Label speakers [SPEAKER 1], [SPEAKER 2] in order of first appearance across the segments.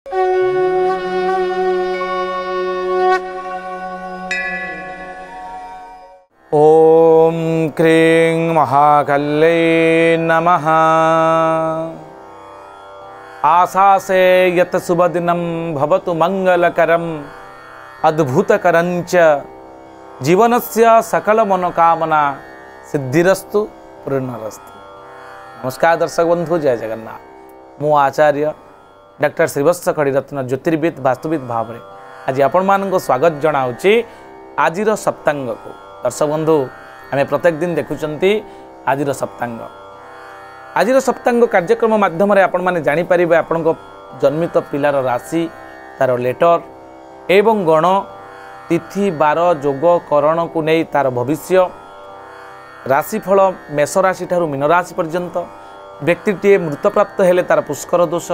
[SPEAKER 1] ओम क्रीं महाकाल्यै नमः। आशासे यत शुभदिनं भवतु मंगलकरम् अद्भुतकरञ्च जीवनस्य सकल मनोकामना सिद्धिरस्तु पूर्णरस्तु। नमस्कार दर्शक बंधु, जय जगन्नाथ। मु आचार्य डॉक्टर श्रीवत्स खड़ीरत्न ज्योतिर्विद वास्तुविद भाव में आज आपण मानक स्वागत जनाऊँगी आज सप्तांग को। दर्शक बंधु, आम प्रत्येक दिन देखुंती आज सप्तांग कार्यक्रम माध्यम आपण मैंने जानीपर आपण जन्मित पिलार राशि, तार लेटर एवं गण तिथि बार जोग करण को नहीं तार भविष्य राशिफल मेष राशि ठारू मीन राशि पर्यंत, व्यक्तिटे मृतप्राप्त हेले तार पुष्कर दोष,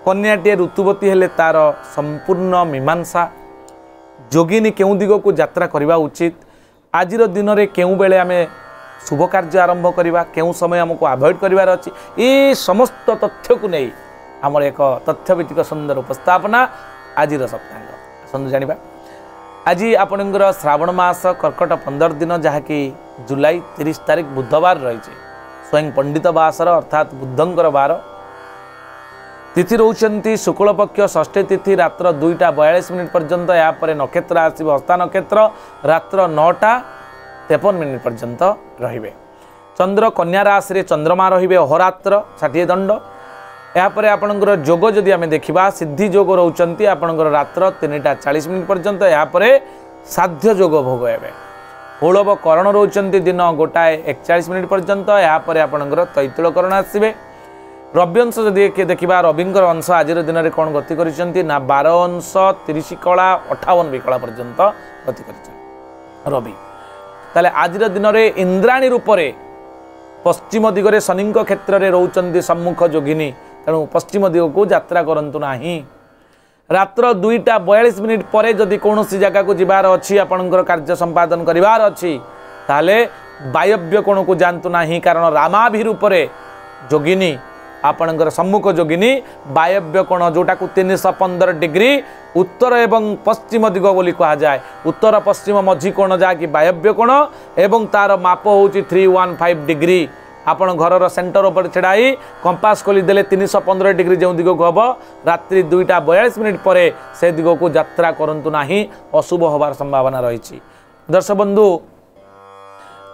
[SPEAKER 1] कन्याटे ऋतुवती हेले तार संपूर्ण मीमांसा, जोगिनी केउ दिग को यात्रा करने उचित, आज दिन में केउ बेले आम शुभ कार्य आरंभ करवा, केउ समय आमको अवॉइड करार अच्छी, ये समस्त तथ्य को नहीं आमर एक तथ्यभित्तिक सुंदर उपस्थापना आज सप्तांग। आसतु जानिबा आज आपणकर श्रावण मास कर्कट 15 दिन जहाँकि जुलाई 30 तारीख बुधवार रही, स्वयं पंडित बासर अर्थात बुद्धंकर बार। तिथि रोचंती शुक्ल पक्ष षष्ठी तिथि रात्र 2:42 पर्यंत, यापर नक्षत्र आसव हस्ता नक्षत्र रात्र 9:53 पर्यंत रे। चंद्र कन्या राशि रे चंद्रमा रे अहोरात्र 60 दंड। यापर आपणकर जोग जदि आम देखा सिद्धि जोग रोचंती आपणकर रात्र 3:40 पर्यंत, यापर साध्य जोग भोग हे। हौलव करण रोचंती दिन 1:41 पर्यंत, यापर आपणकर तैतुल करण आसवे। रव्यंश जदि देखा रविंकर अंश आज दिन में कौन गति कर 12 अंश 30 कला 58 विकला पर्यंत गति कर रवि। ताले आज दिन में इंद्राणी रूप से पश्चिम दिगरे शनि क्षेत्र में रोचंती सम्मुख जोगिनी, तेणु पश्चिम दिग को यात्रा करंतु नाही। रात्र 2:42 पर जदि कौन जगह को जीवार अच्छी, आपणकर कार्य संपादन करिवार अच्छी, ताले वायव्य कोण को जानतु नाही, कारण रामाभि रूप से जोगिनी आपणकर सम्मुख जोगिनी वायव्य कोण जोटा को 315 डिग्री उत्तर एवं पश्चिम दिग बोली कहा जाए। उत्तर पश्चिम मझी कोण जहाँकि वायव्य कोण एवं तार माप होची 315 डिग्री। आपण घर सेंटर उपर छेड़ाई कंपास खोली देले 315 डिग्री जो दिग को हम रात्रि 2:42 पर से दिग को यात्रा करंतु नाही, अशुभ होबार संभावना रही। दर्शक बंधु,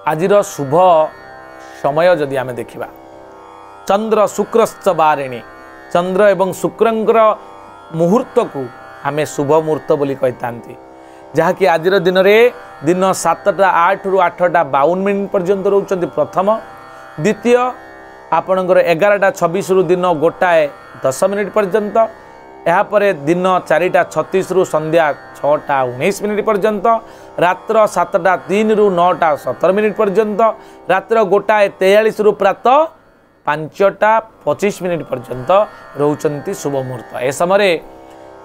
[SPEAKER 1] आज शुभ समय जदि आम देखा चंद्र शुक्रश्च बारिणी, चंद्र एवं शुक्रंकर मुहूर्त को आम शुभ मुहूर्त बोली कही, जहाँकि आज दिन में दिन 7:08 ରୁ 8:52 पर्यंत रोचंती प्रथम। द्वितीय आपणकर 11:26 ରୁ दिन 1:10 पर्यंत, यापर दिन 4:36 ରୁ संध्या 6:19 पर्यंत, रात्र 7:03 ରୁ 9:17 पर्यंत, रात्र 1:43 ରୁ प्रातः 5:25 पर्यंत रोचंती शुभ मुहूर्त। ए समय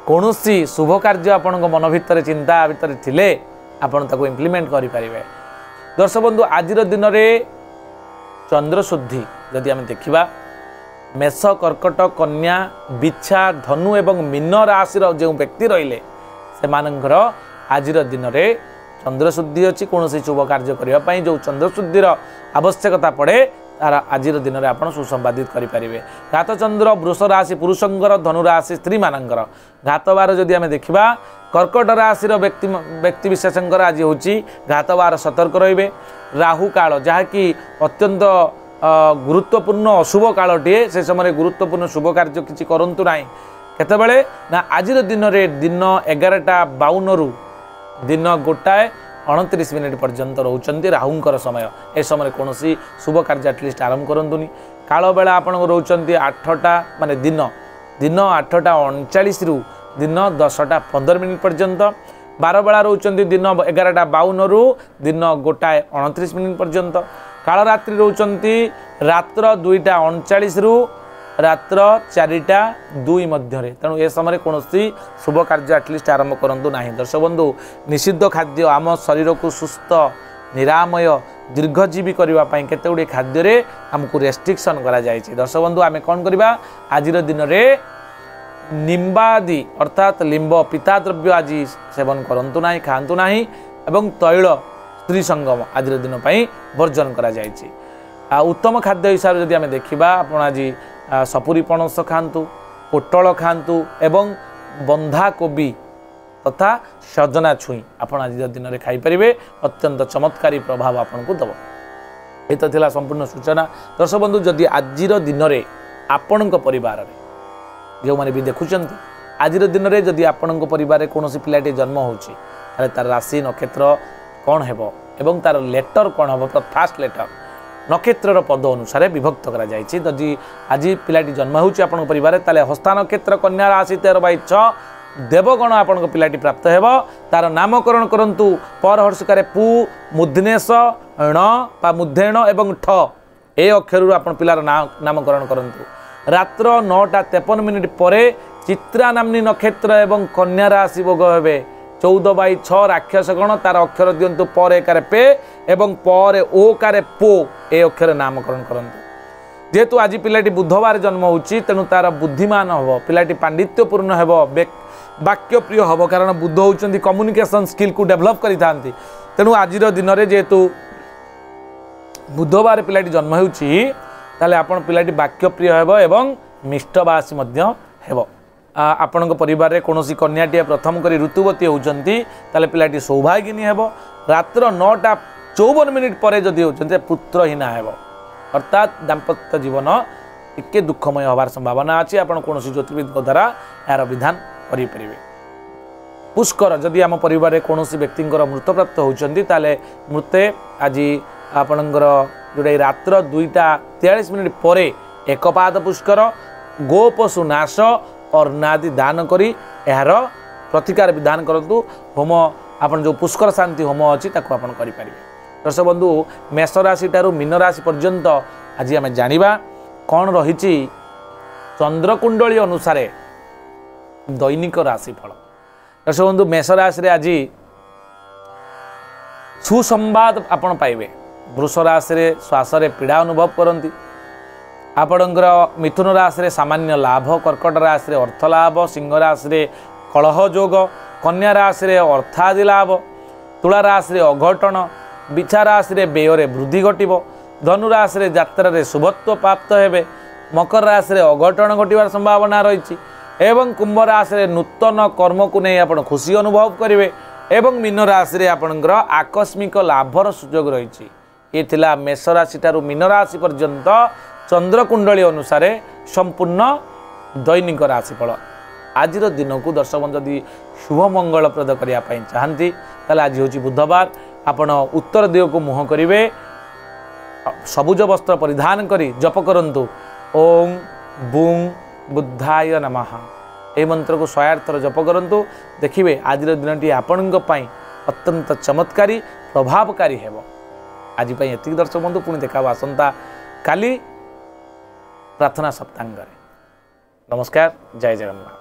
[SPEAKER 1] कौन शुभ कार्य आपण मन भितर चिंता भितर थिले आपण ताको इम्प्लीमेंट करि परिबे। दर्शक बंधु, आज दिन में चंद्र शुद्धि जदि आम देखा मेष कर्कट कन्या बिछा धनु एवं मीन राशि जो व्यक्ति रहिले से मानकर आज दिन में चंद्र शुद्धि अच्छी। कौन शुभ कार्य करने जो चंद्र शुद्धिर आवश्यकता पड़े तार आज दिन में आप सुसंपादित करेंगे। घात चंद्र वृष राशि पुरुषंकर, धनु राशि स्त्री मानकर, घात बार जदि आम देखा कर्कट राशि व्यक्ति विशेषकर आज हूँ घात बार सतर्क रे। राहु काल जहाँकि अत्यंत गुरुत्वपूर्ण अशुभ कालटे, से समय गुरुत्वपूर्ण शुभ कार्य किसी करंतु नाही। केतबेले ना आज दिन में दिन 11:52 ରୁ दिन 1:29 पर्यंत रोचंती राहुंकर समय। ए समय कौन शुभ कार्य एटलिस्ट आरंभ करंतुनी। काल बेला आपण रोचंती 8टा माने दिन 8:39 ରୁ दिन 10:15 पर्यंत। 12 बेला रोचंती दिन 11:52 ରୁ दिन 1:29 पर्यंत। काल रात्रि रोचंती रात्र 2:39 ରୁ रात्र 4:02 मध्य। तेणु ए समय कौन शुभ कार्य एटलिस्ट आरंभ करूँ ना। दर्शक बंधु, निषिद्ध खाद्य आम शरीर को सुस्थ निरामय दीर्घजीवी करने केते गुड़े खाद्य आमको रेस्ट्रिक्शन करा जायछि। दर्शक बंधु, आम कौन करवा आज दिन में निम्बादि अर्थात लिंब पिता द्रव्य आज सेवन करंतु नाही खांतु नाही एवं तैल स्त्री संगम आज दिन वर्जन करा जायछि। उत्तम खाद्य हिसाब से जदि आम देखा आप आज सपुरी पणस खातु पोटल खातु एवं बंधा कोबी तथा सजना छुई आपण आज दिन में खाईपारे अत्यंत चमत्कारी प्रभाव आपन को दब। ये तो थिला संपूर्ण सूचना। दर्शक बंधु जदि आज दिन में आपण परिवार जो मैंने भी देखुंत आज दिन में जदि आपण परिवार कौन पिलाटी जन्म होची तार राशि नक्षत्र कौन हेबो एवं तार लेटर कौन हम फास्ट लेटर नक्षत्र पद अनुसार विभक्त करा जायछि। जदि आज पिलाटी जन्म होची आपण परिवार ताले हस्ता नक्षत्र कन्या राशि 13/6 देवगण आपण पिलाटी प्राप्त हेबो। तार नामकरण करंतु पर हर्षकार पु मुद्नेश ण पा मुद्धेण एवं ठ ए अक्षर आपण पिलार नामकरण करंतु। रात्र 9:53 परे चित्रा नामनी नक्षत्र एवं कन्या राशि भोग हेबे। 14/6 राक्षस गण तार अक्षर दिंतु पर एकार पे एवं पर ओ कार पो ए अक्षर नामकरण करंतु। जेहेतु आज पिलाटी बुधवार जन्म होची तेणु तार बुद्धिमान हम पिलाटी पांडित्यपूर्ण हम वाक्य प्रिय हम कारण बुध होती कम्युनिकेशन स्किल को डेभलप करि थांती। तेणु आज दिन में जेहेतु बुधवार पिलाटी जन्म होची ताले आपण पिलाटी वाक्य प्रिय हेब एवं मिष्टवासी मध्य हेब। आपण परिवार में कौन कन्याटी प्रथम करी ऋतुवती होती ताले पिलाटी सौभागिनी हेब। रात्र 9:54 पर जदि होती पुत्रहीना हेब अर्थात दाम्पत्य जीवन टिके दुखमय होवार संभावना अच्छी। आपण कौन ज्योतिर्विद द्वारा यार विधान करें। पुष्कर जदि आम परिवार में कौन व्यक्ति मृत प्राप्त होती ताले मृते आज आपणकर जोटा रात्र 2:43 पर एकपाद पुष्कर गोपशु नाश अर्नादि दान करी यार प्रतिकार विधान करंतु। होम आपन जो पुष्कर शांति होम अच्छी ताकू आपन करि परिबे। दर्शक बंधु मेष राशि ठारू मीन राशि पर्यंत आज आम जानिबा कौन रही चंद्रकुंडली अनुसार दैनिक राशिफल। दर्शक बंधु मेष राशि रे आज सुसंवाद आपण पाइबे। वृष राशि रे श्वास रे पीड़ा अनुभव करती। आपणकर मिथुन राशि रे सामान्य लाभ, कर्कट राशि रे अर्थ लाभ, सिंह राशि रे कलह जोग, कन्या राशि रे अर्थादि लाभ, तुला राशि रे अघटन, बिछा राशि रे व्यय वृद्धि घटिब, धनु राशि रे यात्रा रे शुभत्व प्राप्त हेबे, मकर राशि रे अघटन घटिबार संभावना रही एवं कुंभ राशि रे नूतन कर्म को नहीं आपण खुशी अनुभव करेंगे एवं मीन राशि रे आपणकर आकस्मिक लाभर सुजोग रही। ये थिला मेष राशि ठारू मीन राशि पर्यंत चंद्रकुंडली अनुसार संपूर्ण दैनिक राशिफल। आज दिन को दर्शक जदि शुभ मंगलप्रद करने चाहती ताले आज हूँ बुधवार आपण उत्तर दिग को मुह करेंगे सबुज वस्त्र परिधान करी जप करंतु ओं बुं बुद्धाय नमः ए मंत्र को 100 थर जप करंतु। देखिए आज दिन आपण अत्यंत चमत्कारी प्रभावकारी हेब। आज एति दर्शक बंधु पुणी देखा आसंता काली प्रार्थना सप्तांग। नमस्कार, जय जगन्नाथ।